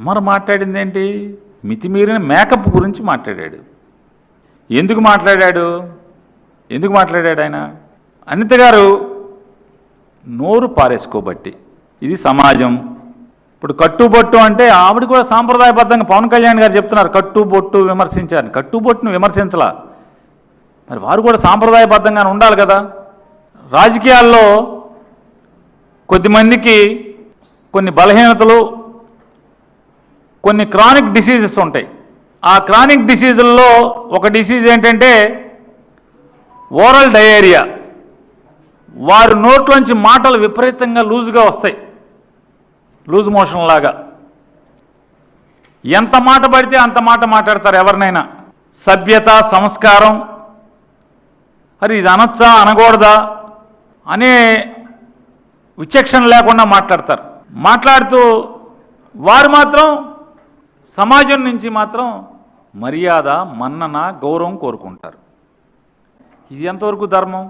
అమర్ మాట్లాడింది ఏంటి? మితిమీరిన మేకప్ గురించి మాట్లాడాడు. ఎందుకు మాట్లాడాడు ఆయన? అనిత గారు నోరు పారేసుకోబట్టి. ఇది సమాజం. ఇప్పుడు కట్టుబొట్టు అంటే ఆవిడ కూడా సాంప్రదాయబద్ధంగా పవన్ కళ్యాణ్ గారు చెప్తున్నారు కట్టుబొట్టు విమర్శించారు. కట్టుబొట్టును విమర్శించలా, మరి వారు కూడా సాంప్రదాయబద్ధంగానే ఉండాలి కదా. రాజకీయాల్లో కొద్దిమందికి కొన్ని బలహీనతలు, కొన్ని క్రానిక్ డిసీజెస్ ఉంటాయి. ఆ క్రానిక్ డిసీజుల్లో ఒక డిసీజ్ ఏంటంటే ఓరల్ డయేరియా. వారి నోట్లోంచి మాటలు విపరీతంగా లూజుగా వస్తాయి, లూజ్ మోషన్ లాగా. ఎంత మాట పడితే అంత మాట మాట్లాడతారు ఎవరినైనా. సభ్యత, సంస్కారం, మరి ఇది అనొచ్చా అనకూడదా అనే విచక్షణ లేకుండా మాట్లాడతారు. మాట్లాడుతూ వారు మాత్రం సమాజం నుంచి మాత్రం మర్యాద, మన్నన, గౌరవం కోరుకుంటారు. ఇది ఎంతవరకు ధర్మం?